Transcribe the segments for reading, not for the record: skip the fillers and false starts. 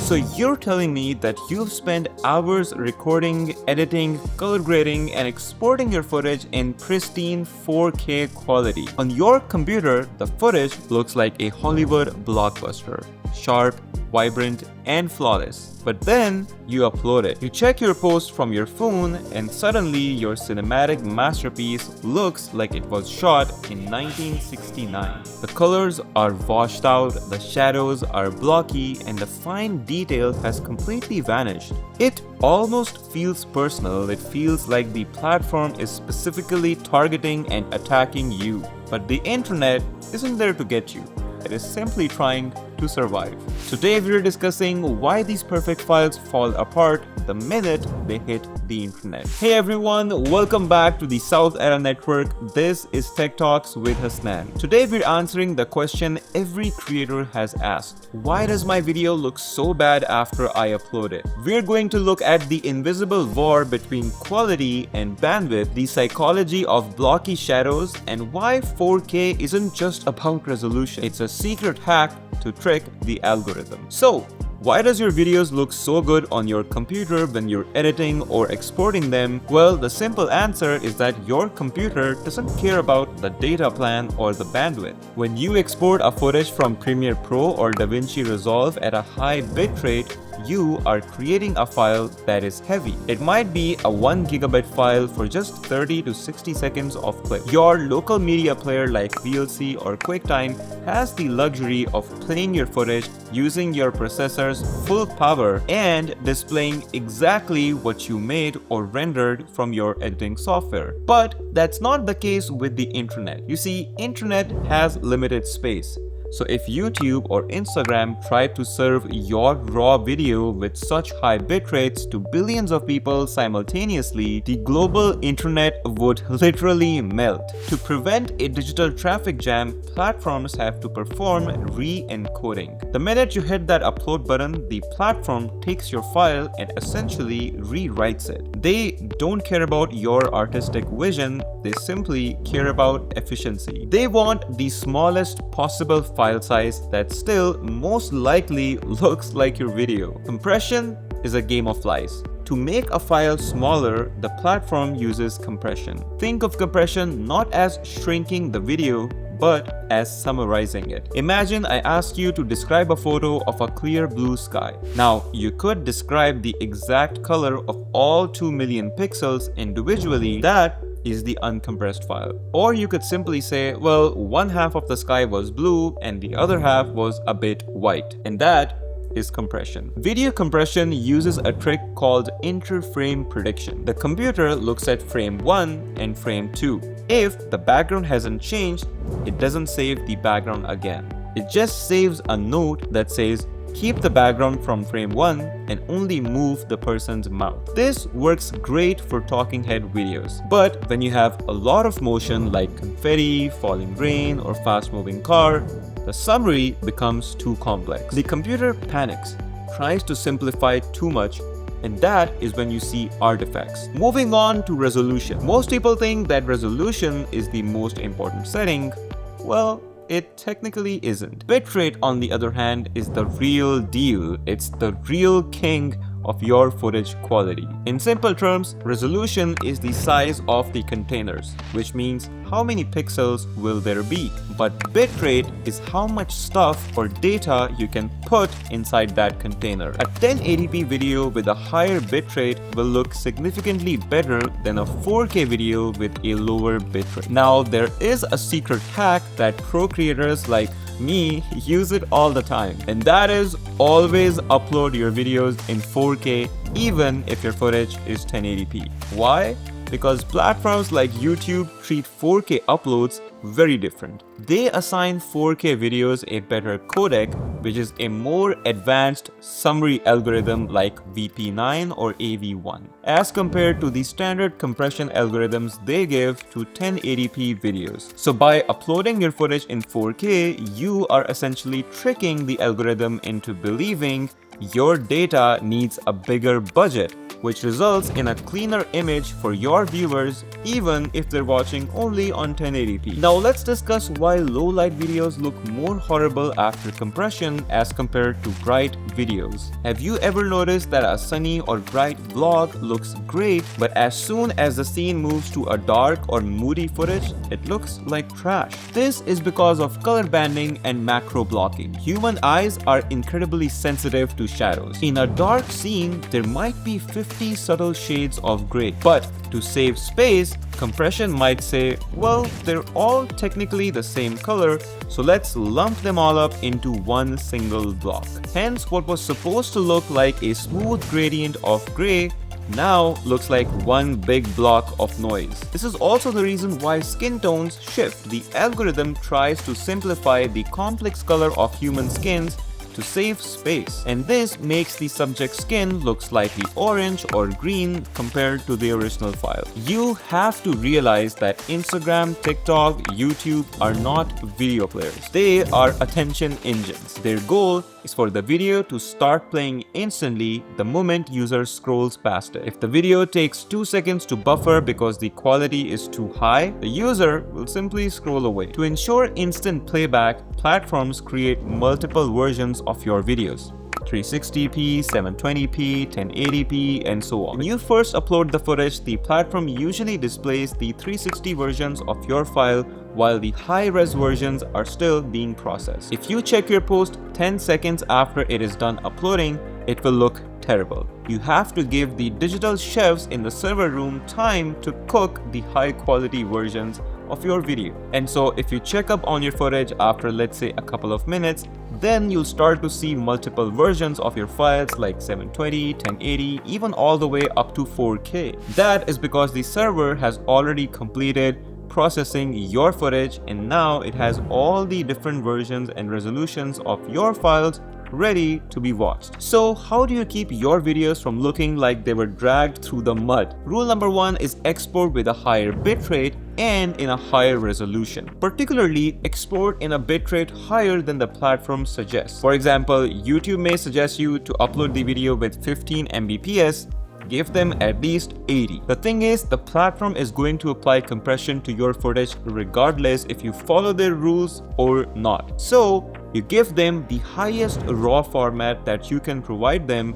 So you're telling me that you've spent hours recording, editing, color grading, and exporting your footage in pristine 4K quality. On your computer, the footage looks like a Hollywood blockbuster. Sharp, vibrant, and flawless. But then you upload it. You check your post from your phone and suddenly your cinematic masterpiece looks like it was shot in 1969. The colors are washed out, the shadows are blocky, and the fine detail has completely vanished. It almost feels personal. It feels like the platform is specifically targeting and attacking you. But the internet isn't there to get you. It is simply trying to survive. Today we're discussing why these perfect files fall apart the minute they hit the internet. Hey everyone, welcome back to the South Era Network. This is Tech Talks with Hasnan. Today we're answering the question every creator has asked. Why does my video look so bad after I upload it? We're going to look at the invisible war between quality and bandwidth, the psychology of blocky shadows, and why 4K isn't just about resolution. It's a secret hack to trick the algorithm. So, why does your videos look so good on your computer when you're editing or exporting them? Well, the simple answer is that your computer doesn't care about the data plan or the bandwidth. When you export a footage from Premiere Pro or DaVinci Resolve at a high bitrate, you are creating a file that is heavy. It might be a 1 GB file for just 30 to 60 seconds of clip. Your local media player like VLC or QuickTime has the luxury of playing your footage using your processor's full power and displaying exactly what you made or rendered from your editing software. But that's not the case with the internet. You see, internet has limited space. So if YouTube or Instagram tried to serve your raw video with such high bitrates to billions of people simultaneously, the global internet would literally melt. To prevent a digital traffic jam, platforms have to perform re-encoding. The minute you hit that upload button, the platform takes your file and essentially rewrites it. They don't care about your artistic vision, they simply care about efficiency. They want the smallest possible file size that still most likely looks like your video. Compression is a game of lies. To make a file smaller, the platform uses compression. Think of compression not as shrinking the video, but as summarizing it. Imagine I ask you to describe a photo of a clear blue sky. Now, you could describe the exact color of all 2 million pixels individually. That is the uncompressed file. Or you could simply say, well, one half of the sky was blue and the other half was a bit white. And that is compression. Video compression uses a trick called interframe prediction. The computer looks at frame 1 and frame 2. If the background hasn't changed, it doesn't save the background again. It just saves a note that says, keep the background from frame 1 and only move the person's mouth. This works great for talking head videos. But when you have a lot of motion like confetti, falling rain, or fast moving car, the summary becomes too complex. The computer panics, tries to simplify too much, and that is when you see artifacts. Moving on to resolution. Most people think that resolution is the most important setting. Well, it technically isn't. Bitrate, on the other hand, is the real deal. It's the real king of your footage quality. In simple terms, resolution is the size of the containers, which means how many pixels will there be. But bitrate is how much stuff or data you can put inside that container. A 1080p video with a higher bitrate will look significantly better than a 4K video with a lower bitrate. Now, there is a secret hack that pro creators like me use it all the time, and that is always upload your videos in 4K even if your footage is 1080p. Why? Because platforms like YouTube treat 4K uploads very different. They assign 4K videos a better codec, which is a more advanced summary algorithm like VP9 or AV1, as compared to the standard compression algorithms they give to 1080p videos. So by uploading your footage in 4K, you are essentially tricking the algorithm into believing your data needs a bigger budget, which results in a cleaner image for your viewers even if they're watching only on 1080p. Now let's discuss why low light videos look more horrible after compression as compared to bright videos. Have you ever noticed that a sunny or bright vlog looks great, but as soon as the scene moves to a dark or moody footage, it looks like trash? This is because of color banding and macro blocking. Human eyes are incredibly sensitive to shadows. In a dark scene, there might be 50 subtle shades of gray, but to save space, compression might say, well, they're all technically the same color, so let's lump them all up into one single block. Hence, what was supposed to look like a smooth gradient of gray now looks like one big block of noise. This is also the reason why skin tones shift. The algorithm tries to simplify the complex color of human skins to save space, and this makes the subject's skin look slightly orange or green compared to the original file. You have to realize that Instagram, TikTok, YouTube are not video players. They are attention engines. Their goal is for the video to start playing instantly the moment user scrolls past it. If the video takes 2 seconds to buffer because the quality is too high, the user will simply scroll away. To ensure instant playback, platforms create multiple versions of your videos: 360p, 720p, 1080p, and so on. When you first upload the footage, the platform usually displays the 360 versions of your file while the high-res versions are still being processed. If you check your post 10 seconds after it is done uploading, it will look terrible. You have to give the digital chefs in the server room time to cook the high-quality versions of your video. And so if you check up on your footage after, let's say, a couple of minutes, then you'll start to see multiple versions of your files like 720, 1080, even all the way up to 4K. That is because the server has already completed processing your footage, and now it has all the different versions and resolutions of your files ready to be watched. So how do you keep your videos from looking like they were dragged through the mud? Rule number 1 is export with a higher bitrate and in a higher resolution. Particularly, export in a bitrate higher than the platform suggests. For example, YouTube may suggest you to upload the video with 15 Mbps. Give them at least 80. The thing is, the platform is going to apply compression to your footage regardless if you follow their rules or not. So you give them the highest raw format that you can provide them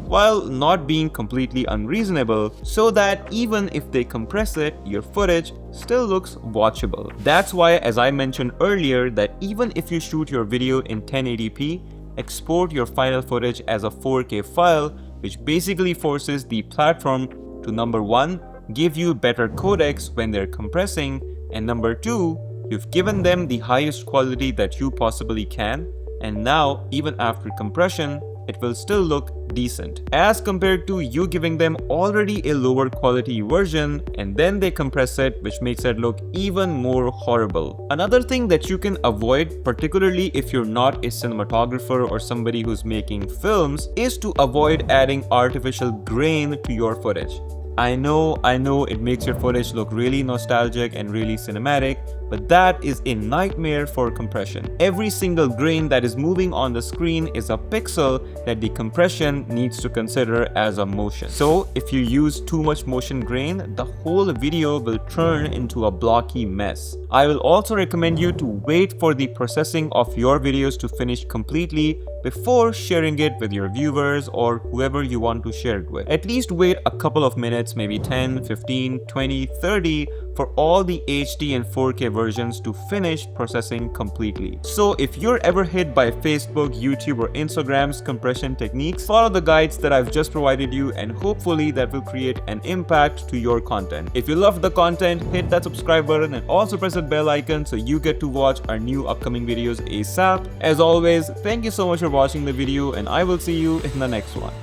while not being completely unreasonable, so that even if they compress it, your footage still looks watchable. That's why, as I mentioned earlier, that even if you shoot your video in 1080p, export your final footage as a 4K file, which basically forces the platform to, number 1, give you better codecs when they're compressing, and number 2, you've given them the highest quality that you possibly can, and now even after compression, it will still look decent, as compared to you giving them already a lower quality version and then they compress it, which makes it look even more horrible. Another thing that you can avoid, particularly if you're not a cinematographer or somebody who's making films, is to avoid adding artificial grain to your footage. I know it makes your footage look really nostalgic and really cinematic, but that is a nightmare for compression. Every single grain that is moving on the screen is a pixel that the compression needs to consider as a motion. So if you use too much motion grain, the whole video will turn into a blocky mess. I will also recommend you to wait for the processing of your videos to finish completely before sharing it with your viewers or whoever you want to share it with. At least wait a couple of minutes, maybe 10, 15, 20, 30, for all the HD and 4K versions to finish processing completely. So if you're ever hit by Facebook, YouTube, or Instagram's compression techniques, follow the guides that I've just provided you, and hopefully that will create an impact to your content. If you love the content, hit that subscribe button and also press that bell icon so you get to watch our new upcoming videos ASAP. As always, thank you so much for watching the video, and I will see you in the next one.